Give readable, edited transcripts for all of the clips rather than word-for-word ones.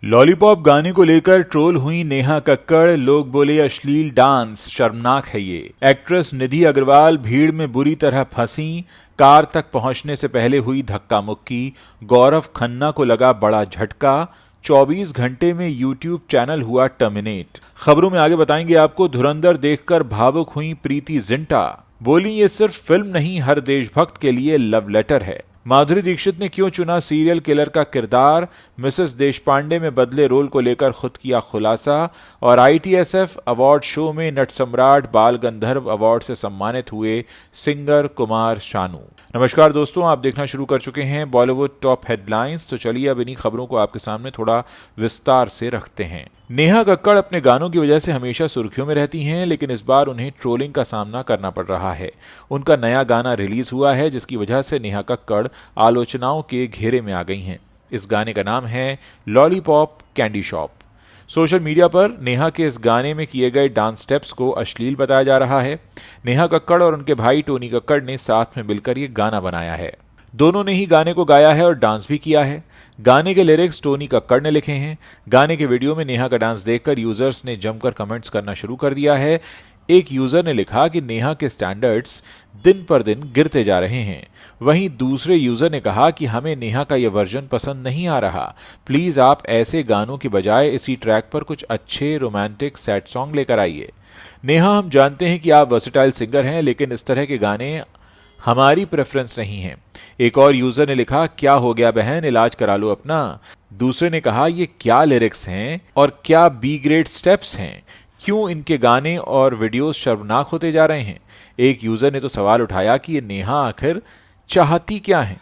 Lollipop गाने को लेकर ट्रोल हुई नेहा कक्कड़। लोग बोले अश्लील डांस, शर्मनाक है ये। एक्ट्रेस निधि अग्रवाल भीड़ में बुरी तरह फंसी। कार तक पहुंचने से पहले हुई धक्का मुक्की। गौरव खन्ना को लगा बड़ा झटका। 24 घंटे में यूट्यूब चैनल हुआ टर्मिनेट। खबरों में आगे बताएंगे आपको। धुरंधर देखकर भावुक हुई प्रीति जिंटा। बोली ये सिर्फ फिल्म नहीं, हर देशभक्त के लिए लव लेटर है। माधुरी दीक्षित ने क्यों चुना सीरियल किलर का किरदार। मिसेस देशपांडे में बदले रोल को लेकर खुद किया खुलासा। और ITSF अवार्ड शो में नट सम्राट बाल गंधर्व अवार्ड से सम्मानित हुए सिंगर कुमार शानू। नमस्कार दोस्तों, आप देखना शुरू कर चुके हैं बॉलीवुड टॉप हेडलाइंस। तो चलिए अब इन्हीं खबरों को आपके सामने थोड़ा विस्तार से रखते हैं। नेहा कक्कड़ अपने गानों की वजह से हमेशा सुर्खियों में रहती हैं, लेकिन इस बार उन्हें ट्रोलिंग का सामना करना पड़ रहा है। उनका नया गाना रिलीज हुआ है, जिसकी वजह से नेहा कक्कड़ आलोचनाओं के घेरे में आ गई हैं। इस गाने का नाम है lollipop candy shop. Social media पर नेहा के इस गाने में किए गए डांस स्टेप्स को अश्लील बताया जा रहा है। नेहा कक्कड़ और उनके भाई टोनी कक्कड़ ने साथ में मिलकर ये गाना बनाया है। दोनों ने ही गाने को गाया है और डांस भी किया है। गाने के लिरिक्स टोनी कक्कड़ ने लिखे हैं। गाने के वीडियो में नेहा का डांस देखकर यूजर्स ने जमकर कमेंट्स करना शुरू कर दिया है। एक यूजर ने लिखा कि नेहा के स्टैंडर्ड्स दिन पर दिन गिरते जा रहे हैं। वहीं दूसरे यूजर ने कहा कि हमें नेहा का यह वर्जन पसंद नहीं आ रहा। प्लीज आप ऐसे गानों की बजाय इसी ट्रैक पर कुछ अच्छे रोमांटिक सैड सॉन्ग लेकर आइए। नेहा, हम जानते हैं कि आप वर्सेटाइल सिंगर हैं, लेकिन इस तरह के गाने हमारी प्रेफरेंस नहीं है। एक और यूजर ने लिखा, क्या हो गया बहन, इलाज करा लो अपना। दूसरे ने कहा, ये क्या लिरिक्स हैं और क्या बी ग्रेड स्टेप्स हैं, क्यों इनके गाने और वीडियोस शर्मनाक होते जा रहे हैं। एक यूजर ने तो सवाल उठाया कि ये नेहा आखिर चाहती क्या है,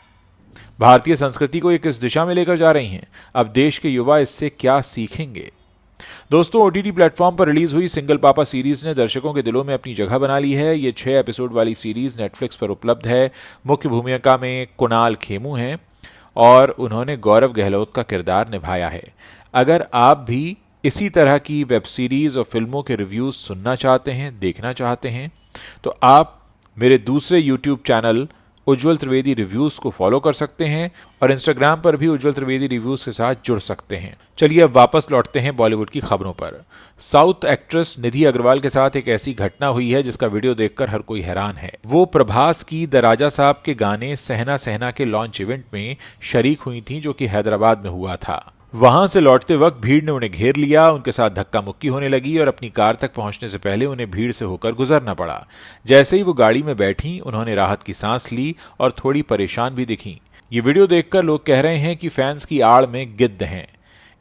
भारतीय संस्कृति को ये किस दिशा में लेकर जा रही हैं। अब देश के युवा इससे क्या सीखेंगे। दोस्तों, OTT प्लेटफॉर्म पर रिलीज हुई सिंगल पापा सीरीज ने दर्शकों के दिलों में अपनी जगह बना ली है। ये 6 एपिसोड वाली सीरीज नेटफ्लिक्स पर उपलब्ध है। मुख्य भूमिका में कुणाल खेमू हैं और उन्होंने गौरव गहलोत का किरदार निभाया है। अगर आप भी इसी तरह की वेब सीरीज और फिल्मों के रिव्यूज सुनना चाहते हैं, देखना चाहते हैं, तो आप मेरे दूसरे यूट्यूब चैनल उज्ज्वल त्रिवेदी रिव्यूज को फॉलो कर सकते हैं और इंस्टाग्राम पर भी उज्ज्वल त्रिवेदी रिव्यूज के साथ जुड़ सकते हैं। चलिए अब वापस लौटते हैं बॉलीवुड की खबरों पर। साउथ एक्ट्रेस निधि अग्रवाल के साथ एक ऐसी घटना हुई है जिसका वीडियो देखकर हर कोई हैरान है। वो प्रभास की द राजा साहब के गाने सहना सहना के लॉन्च इवेंट में शरीक हुई थी, जो कि हैदराबाद में हुआ था। वहां से लौटते वक्त भीड़ ने उन्हें घेर लिया, उनके साथ धक्का मुक्की होने लगी और अपनी कार तक पहुंचने से पहले उन्हें भीड़ से होकर गुजरना पड़ा। जैसे ही वो गाड़ी में बैठी, उन्होंने राहत की सांस ली और थोड़ी परेशान भी दिखीं। ये वीडियो देखकर लोग कह रहे हैं कि फैंस की आड़ में गिद्ध हैं।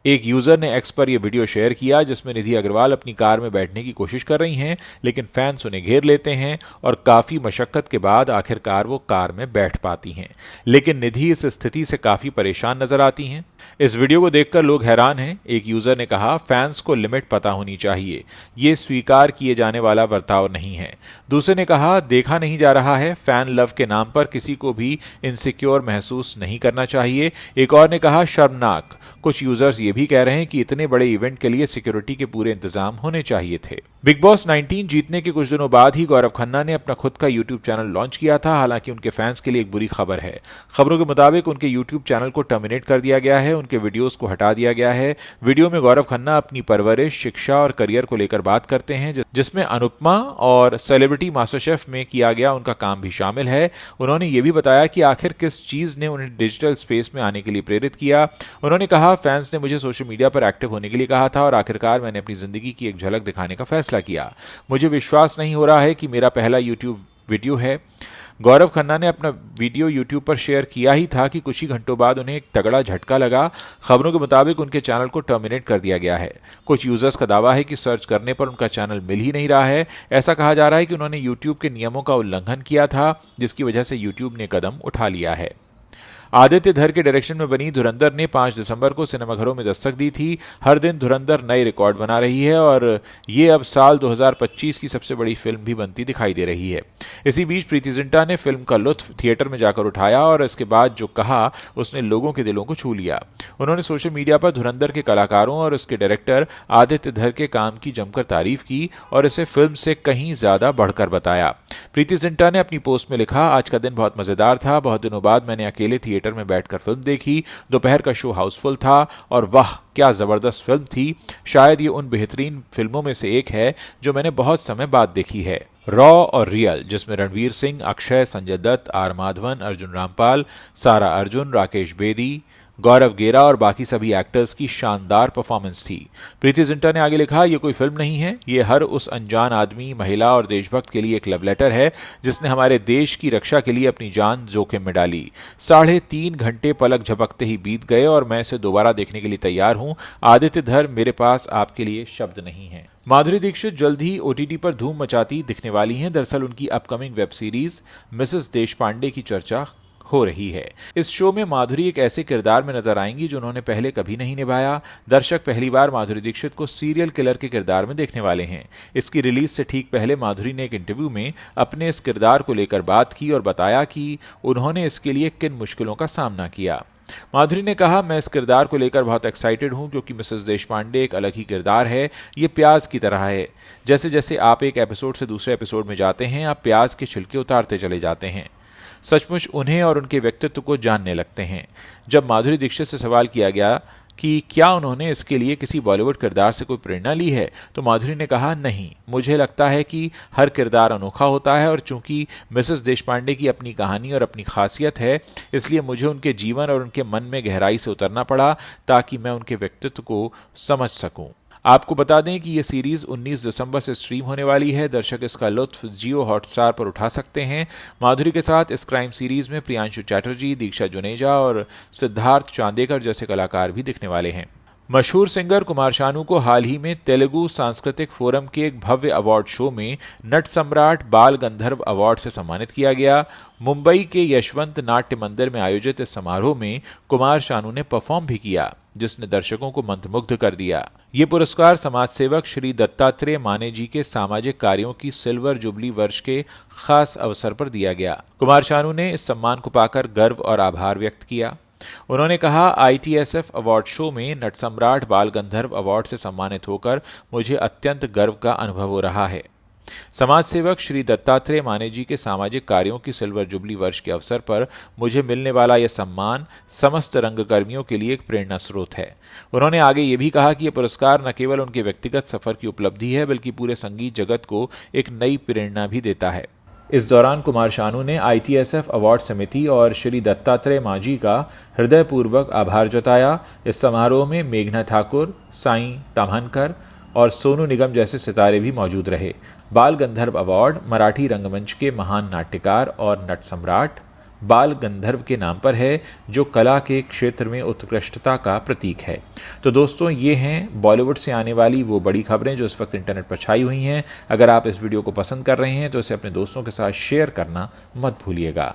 एक यूजर ने एक्स पर यह वीडियो शेयर किया जिसमें निधि अग्रवाल अपनी कार में बैठने की कोशिश कर रही हैं, लेकिन फैंस उन्हें घेर लेते हैं और काफी मशक्कत के बाद आखिरकार वो कार में बैठ पाती हैं। लेकिन निधि इस स्थिति से काफी परेशान नजर आती हैं। इस वीडियो को देखकर लोग हैरान हैं। एक यूजर ने कहा, फैंस को लिमिट पता होनी चाहिए, ये स्वीकार किए जाने वाला बर्ताव नहीं है। दूसरे ने कहा, देखा नहीं जा रहा है, फैन लव के नाम पर किसी को भी इनसिक्योर महसूस नहीं करना चाहिए। एक और ने कहा, शर्मनाक। कुछ यूजर्स ये भी कह रहे हैं कि इतने बड़े इवेंट के लिए सिक्योरिटी के पूरे इंतजाम होने चाहिए थे। बिग बॉस 19 जीतने के कुछ दिनों बाद ही गौरव खन्ना ने अपना खुद का यूट्यूब चैनल लॉन्च किया था। हालांकि उनके फैंस के लिए एक बुरी खबर है। खबरों के मुताबिक उनके यूट्यूब चैनल को टर्मिनेट कर दिया गया है, उनके वीडियोस को हटा दिया गया है। वीडियो में गौरव खन्ना अपनी परवरिश, शिक्षा और करियर को लेकर बात करते हैं, जिसमें अनुपमा और सेलिब्रिटी मास्टर शेफ में किया गया उनका काम भी शामिल है। उन्होंने ये भी बताया कि आखिर किस चीज ने उन्हें डिजिटल स्पेस में आने के लिए प्रेरित किया। उन्होंने कहा, फैंस ने मुझे सोशल मीडिया पर एक्टिव होने के लिए कहा था और आखिरकार मैंने अपनी जिंदगी की एक झलक दिखाने का फैसला किया। मुझे विश्वास नहीं हो रहा है कि मेरा पहला यूट्यूब वीडियो है। गौरव खन्ना ने अपना वीडियो यूट्यूब पर शेयर किया ही था कि कुछ ही घंटों बाद उन्हें एक तगड़ा झटका लगा। खबरों के मुताबिक उनके चैनल को टर्मिनेट कर दिया गया है। कुछ यूजर्स का दावा है कि सर्च करने पर उनका चैनल मिल ही नहीं रहा है। ऐसा कहा जा रहा है कि उन्होंने यूट्यूब के नियमों का उल्लंघन किया था, जिसकी वजह से यूट्यूब ने कदम उठा लिया है। आदित्य धर के डायरेक्शन में बनी धुरंधर ने 5 दिसंबर को सिनेमाघरों में दस्तक दी थी। हर दिन धुरंधर नए रिकॉर्ड बना रही है और ये अब साल 2025 की सबसे बड़ी फिल्म भी बनती दिखाई दे रही है। इसी बीच प्रीति जिंटा ने फिल्म का लुत्फ थिएटर में जाकर उठाया और इसके बाद जो कहा उसने लोगों के दिलों को छू लिया। उन्होंने सोशल मीडिया पर धुरंधर के कलाकारों और उसके डायरेक्टर आदित्य धर के काम की जमकर तारीफ की और इसे फिल्म से कहीं ज्यादा बढ़कर बताया। प्रीति जिंटा ने अपनी पोस्ट में लिखा, आज का दिन बहुत मजेदार था। बहुत दिनों बाद मैंने अकेले थिएटर थिएटर में बैठकर फिल्म देखी। दोपहर का शो हाउसफुल था और वाह क्या जबरदस्त फिल्म थी। शायद ये उन बेहतरीन फिल्मों में से एक है जो मैंने बहुत समय बाद देखी है। रॉ और रियल, जिसमें रणवीर सिंह, अक्षय, संजय दत्त, आर माधवन, अर्जुन रामपाल, सारा अर्जुन, राकेश बेदी, गौरव गेरा और बाकी सभी एक्टर्स की शानदार परफॉर्मेंस थी। प्रीति जिंटा ने आगे लिखा, ये कोई फिल्म नहीं है, ये हर उस अनजान आदमी, महिला और देशभक्त के लिए एक लव लेटर है जिसने हमारे देश की रक्षा के लिए अपनी जान जोखिम में डाली। 3.5 घंटे पलक झपकते ही बीत गए और मैं इसे दोबारा देखने के लिए तैयार हूं। आदित्य धर, मेरे पास आपके लिए शब्द नहीं है। माधुरी दीक्षित जल्द ही ओटीटी पर धूम मचाती दिखने वाली हैं। दरअसल उनकी upcoming web series Mrs Deshpande की चर्चा हो रही है। इस शो में माधुरी एक ऐसे किरदार में नजर आएंगी जो उन्होंने पहले कभी नहीं निभाया। दर्शक पहली बार माधुरी दीक्षित को सीरियल किलर के किरदार में देखने वाले हैं। इसकी रिलीज से ठीक पहले माधुरी ने एक इंटरव्यू में अपने इस किरदार को लेकर बात की और बताया कि उन्होंने इसके लिए किन मुश्किलों का सामना किया। माधुरी ने कहा, मैं इस किरदार को लेकर बहुत एक्साइटेड हूं क्योंकि मिसेस देशपांडे एक अलग ही किरदार है। ये प्याज की तरह है। जैसे जैसे आप एक एपिसोड से दूसरे एपिसोड में जाते हैं, आप प्याज के छिलके उतारते चले जाते हैं। सचमुच उन्हें और उनके व्यक्तित्व को जानने लगते हैं। जब माधुरी दीक्षित से सवाल किया गया कि क्या उन्होंने इसके लिए किसी बॉलीवुड किरदार से कोई प्रेरणा ली है, तो माधुरी ने कहा, नहीं, मुझे लगता है कि हर किरदार अनोखा होता है और चूंकि मिसेस देशपांडे की अपनी कहानी और अपनी खासियत है, इसलिए मुझे उनके जीवन और उनके मन में गहराई से उतरना पड़ा ताकि मैं उनके व्यक्तित्व को समझ सकूं। आपको बता दें कि यह सीरीज 19 दिसंबर से स्ट्रीम होने वाली है। दर्शक इसका लुत्फ जियो हॉटस्टार पर उठा सकते हैं। माधुरी के साथ इस क्राइम सीरीज में प्रियांशु चैटर्जी, दीक्षा जुनेजा और सिद्धार्थ चांदेकर जैसे कलाकार भी दिखने वाले हैं। मशहूर सिंगर कुमार शानू को हाल ही में तेलुगु सांस्कृतिक फोरम के एक भव्य अवार्ड शो में नट सम्राट बाल गंधर्व अवार्ड से सम्मानित किया गया। मुंबई के यशवंत नाट्य मंदिर में आयोजित इस समारोह में कुमार शानू ने परफॉर्म भी किया, जिसने दर्शकों को मंत्रमुग्ध कर दिया। ये पुरस्कार समाज सेवक श्री दत्तात्रेय माने जी के सामाजिक कार्यों की सिल्वर जुबली वर्ष के खास अवसर पर दिया गया। कुमार शानू ने इस सम्मान को पाकर गर्व और आभार व्यक्त किया। उन्होंने कहा, ITSF अवार्ड शो में नट सम्राट बाल गंधर्व अवार्ड से सम्मानित होकर मुझे अत्यंत गर्व का अनुभव हो रहा है। समाज सेवक श्री दत्तात्रेय माने जी के सामाजिक कार्यों की सिल्वर जुबली वर्ष के अवसर पर मुझे मिलने वाला यह सम्मान समस्त रंगकर्मियों के लिए एक प्रेरणा स्रोत है। उन्होंने आगे ये भी कहा कि यह पुरस्कार न केवल उनके व्यक्तिगत सफर की उपलब्धि है बल्कि पूरे संगीत जगत को एक नई प्रेरणा भी देता है। इस दौरान कुमार शानू ने ITSF अवार्ड समिति और श्री दत्तात्रेय मांझी का हृदयपूर्वक आभार जताया। इस समारोह में मेघना ठाकुर, साईं ताम्हनकर और सोनू निगम जैसे सितारे भी मौजूद रहे। बाल गंधर्व अवार्ड मराठी रंगमंच के महान नाट्यकार और नट सम्राट बाल गंधर्व के नाम पर है, जो कला के क्षेत्र में उत्कृष्टता का प्रतीक है। तो दोस्तों, ये हैं बॉलीवुड से आने वाली वो बड़ी खबरें जो इस वक्त इंटरनेट पर छाई हुई हैं। अगर आप इस वीडियो को पसंद कर रहे हैं तो इसे अपने दोस्तों के साथ शेयर करना मत भूलिएगा।